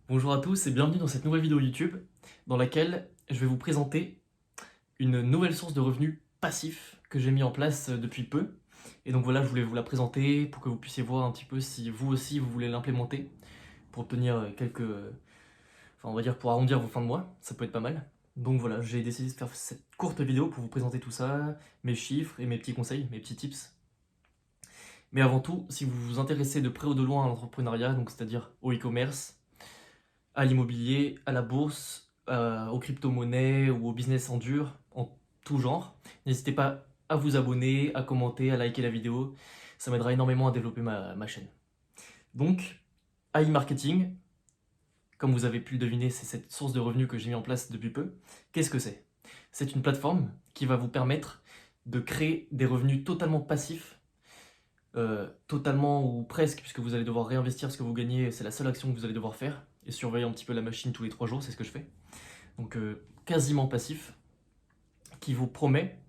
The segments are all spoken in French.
Bonjour à tous et bienvenue dans cette nouvelle vidéo YouTube dans laquelle je vais vous présenter une nouvelle source de revenus passifs que j'ai mis en place depuis peu. Et donc voilà, je voulais vous la présenter pour que vous puissiez voir un petit peu si vous aussi vous voulez l'implémenter pour obtenir enfin on va dire pour arrondir vos fins de mois, ça peut être pas mal. Donc voilà, j'ai décidé de faire cette courte vidéo pour vous présenter tout ça, mes chiffres et mes petits conseils, mes petits tips. Mais avant tout, si vous vous intéressez de près ou de loin à l'entrepreneuriat, donc c'est-à-dire au e-commerce, à l'immobilier, à la bourse, aux crypto-monnaies ou au business en dur, en tout genre. N'hésitez pas à vous abonner, à commenter, à liker la vidéo. Ça m'aidera énormément à développer ma chaîne. Donc, AI Marketing, comme vous avez pu le deviner, c'est cette source de revenus que j'ai mis en place depuis peu. Qu'est-ce que c'est? C'est une plateforme qui va vous permettre de créer des revenus totalement passifs, totalement ou presque, puisque vous allez devoir réinvestir ce que vous gagnez, c'est la seule action que vous allez devoir faire, et surveiller un petit peu la machine tous les 3 jours, c'est ce que je fais. Donc quasiment passif, qui vous promet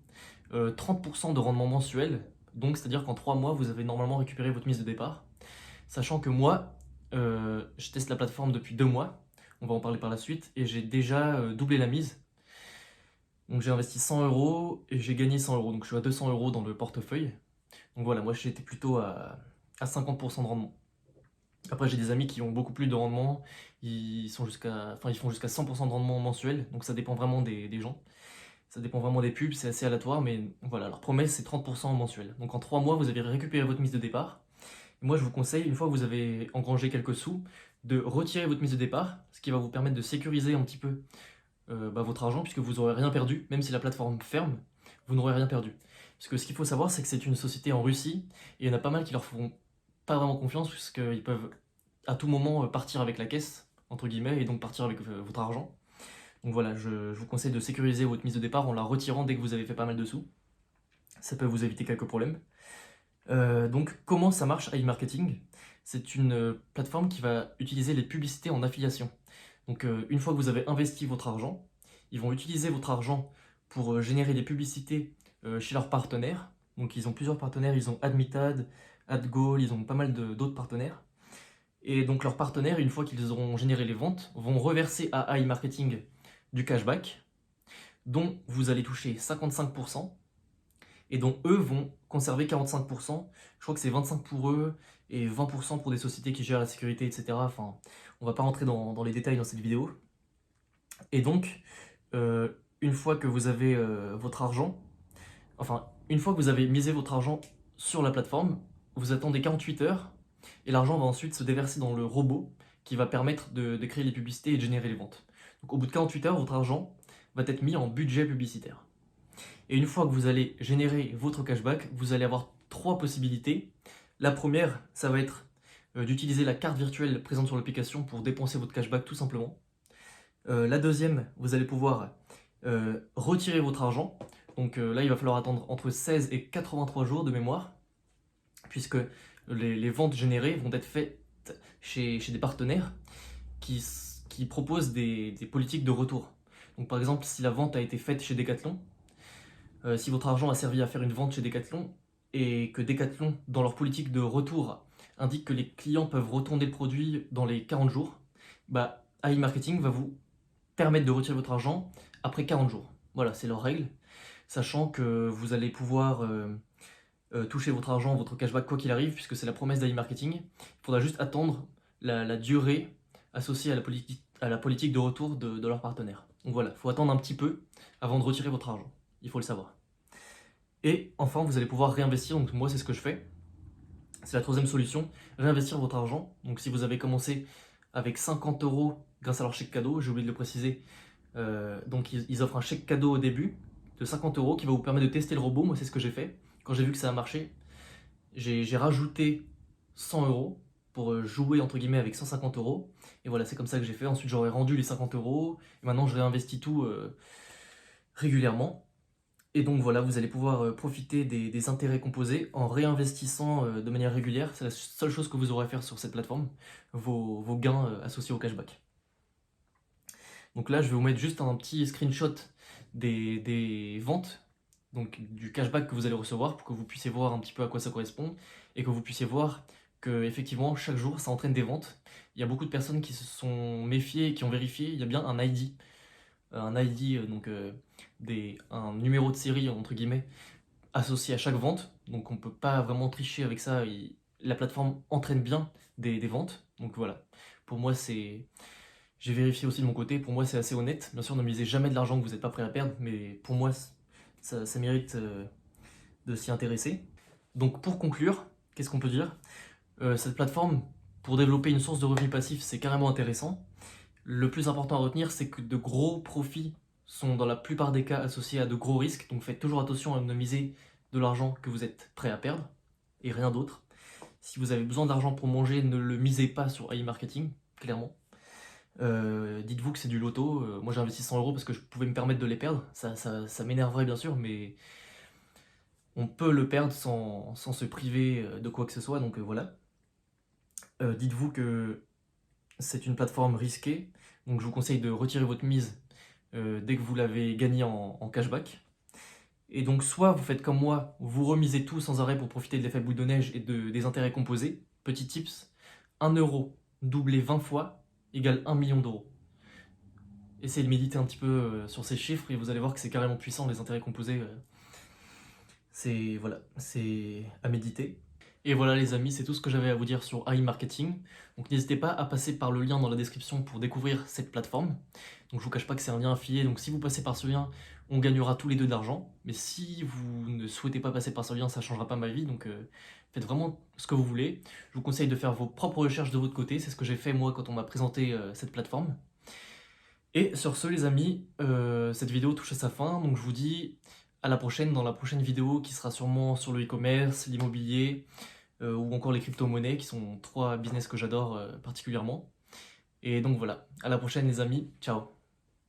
30% de rendement mensuel, donc c'est-à-dire qu'en 3 mois, vous avez normalement récupéré votre mise de départ, sachant que moi, je teste la plateforme depuis 2 mois, on va en parler par la suite, et j'ai déjà doublé la mise. Donc j'ai investi 100 euros et j'ai gagné 100 euros, donc je suis à 200 euros dans le portefeuille. Donc voilà, moi j'étais plutôt à 50% de rendement. Après, j'ai des amis qui ont beaucoup plus de rendement, ils font jusqu'à 100% de rendement mensuel, donc ça dépend vraiment des gens. Ça dépend vraiment des pubs, c'est assez aléatoire, mais voilà, leur promesse c'est 30% mensuel. Donc en 3 mois, vous avez récupéré votre mise de départ. Et moi, je vous conseille, une fois que vous avez engrangé quelques sous, de retirer votre mise de départ, ce qui va vous permettre de sécuriser un petit peu votre argent, puisque vous n'aurez rien perdu, même si la plateforme ferme, vous n'aurez rien perdu. Parce que ce qu'il faut savoir, c'est que c'est une société en Russie, et il y en a pas mal qui leur font pas vraiment confiance, puisqu'ils peuvent à tout moment partir avec la caisse, entre guillemets, et donc partir avec votre argent. Donc voilà, je vous conseille de sécuriser votre mise de départ en la retirant dès que vous avez fait pas mal de sous. Ça peut vous éviter quelques problèmes. Donc comment ça marche AI Marketing? C'est une plateforme qui va utiliser les publicités en affiliation. Donc une fois que vous avez investi votre argent, ils vont utiliser votre argent pour générer des publicités chez leurs partenaires. Donc ils ont plusieurs partenaires, ils ont Admitad, AdGoal, ils ont pas mal d'autres partenaires. Et donc leurs partenaires, une fois qu'ils auront généré les ventes, vont reverser à AI Marketing du cashback, dont vous allez toucher 55%, et dont eux vont conserver 45%. Je crois que c'est 25% pour eux et 20% pour des sociétés qui gèrent la sécurité, etc. Enfin, on va pas rentrer dans les détails dans cette vidéo. Et donc, une fois que vous avez votre argent, enfin, une fois que vous avez misé votre argent sur la plateforme, vous attendez 48 heures et l'argent va ensuite se déverser dans le robot qui va permettre de créer les publicités et de générer les ventes. Donc au bout de 48 heures, votre argent va être mis en budget publicitaire. Et une fois que vous allez générer votre cashback, vous allez avoir 3 possibilités. La première, ça va être d'utiliser la carte virtuelle présente sur l'application pour dépenser votre cashback tout simplement. La deuxième, vous allez pouvoir retirer votre argent. Donc là, il va falloir attendre entre 16 et 83 jours de mémoire, puisque les ventes générées vont être faites chez des partenaires qui, qui proposent des politiques de retour. Donc par exemple, si la vente a été faite chez Decathlon, si votre argent a servi à faire une vente chez Decathlon, et que Decathlon, dans leur politique de retour, indique que les clients peuvent retourner le produit dans les 40 jours, bah, AI Marketing va vous permettre de retirer votre argent après 40 jours. Voilà, c'est leur règle, sachant que vous allez pouvoir toucher votre argent, votre cashback quoi qu'il arrive, puisque c'est la promesse d'AI Marketing. Il faudra juste attendre la durée associée à la politique de retour de leur partenaire. Donc voilà, il faut attendre un petit peu avant de retirer votre argent, il faut le savoir. Et enfin, vous allez pouvoir réinvestir, donc moi c'est ce que je fais. C'est la troisième solution, réinvestir votre argent. Donc si vous avez commencé avec 50 euros grâce à leur chèque cadeau, j'ai oublié de le préciser, donc ils offrent un chèque cadeau au début de 50 euros qui va vous permettre de tester le robot. Moi c'est ce que j'ai fait. Quand j'ai vu que ça a marché, j'ai rajouté 100 euros pour jouer entre guillemets avec 150 euros. Et voilà, c'est comme ça que j'ai fait. Ensuite j'aurais rendu les 50 euros. Et maintenant je réinvestis tout régulièrement. Et donc voilà, vous allez pouvoir profiter des intérêts composés en réinvestissant de manière régulière. C'est la seule chose que vous aurez à faire sur cette plateforme, vos gains associés au cashback. Donc là, je vais vous mettre juste un petit screenshot des ventes, donc du cashback que vous allez recevoir, pour que vous puissiez voir un petit peu à quoi ça correspond, et que vous puissiez voir que effectivement chaque jour ça entraîne des ventes. Il y a beaucoup de personnes qui se sont méfiées et qui ont vérifié, il y a bien un ID, donc un numéro de série entre guillemets associé à chaque vente, donc on peut pas vraiment tricher avec ça, la plateforme entraîne bien des ventes, donc voilà. Pour moi j'ai vérifié aussi de mon côté, pour moi c'est assez honnête. Bien sûr, ne misez jamais de l'argent que vous n'êtes pas prêt à perdre, mais pour moi ça mérite de s'y intéresser. Donc pour conclure, qu'est-ce qu'on peut dire? Cette plateforme, pour développer une source de revenus passifs, c'est carrément intéressant. Le plus important à retenir, c'est que de gros profits sont dans la plupart des cas associés à de gros risques, donc faites toujours attention à ne miser de l'argent que vous êtes prêt à perdre, et rien d'autre. Si vous avez besoin d'argent pour manger, ne le misez pas sur AI Marketing, clairement. Dites-vous que c'est du loto. Moi j'ai investi 100 € parce que je pouvais me permettre de les perdre. Ça m'énerverait bien sûr, mais on peut le perdre sans se priver de quoi que ce soit, donc voilà. Dites-vous que c'est une plateforme risquée, donc je vous conseille de retirer votre mise dès que vous l'avez gagnée en cashback. Et donc soit vous faites comme moi, vous remisez tout sans arrêt pour profiter de l'effet boule de neige et des intérêts composés. Petit tips, 1 euro doublé 20 fois égale 1 million d'euros. Essayez de méditer un petit peu sur ces chiffres et vous allez voir que c'est carrément puissant, les intérêts composés. C'est à méditer. Et voilà les amis, c'est tout ce que j'avais à vous dire sur AI Marketing. Donc n'hésitez pas à passer par le lien dans la description pour découvrir cette plateforme. Donc je vous cache pas que c'est un lien affilié, donc si vous passez par ce lien, on gagnera tous les deux de l'argent. Mais si vous ne souhaitez pas passer par ce lien, ça ne changera pas ma vie, donc faites vraiment ce que vous voulez. Je vous conseille de faire vos propres recherches de votre côté, c'est ce que j'ai fait moi quand on m'a présenté cette plateforme. Et sur ce les amis, cette vidéo touche à sa fin, donc je vous dis à la prochaine dans la prochaine vidéo qui sera sûrement sur le e-commerce, l'immobilier ou encore les crypto-monnaies qui sont 3 business que j'adore particulièrement. Et donc voilà, à la prochaine les amis, ciao.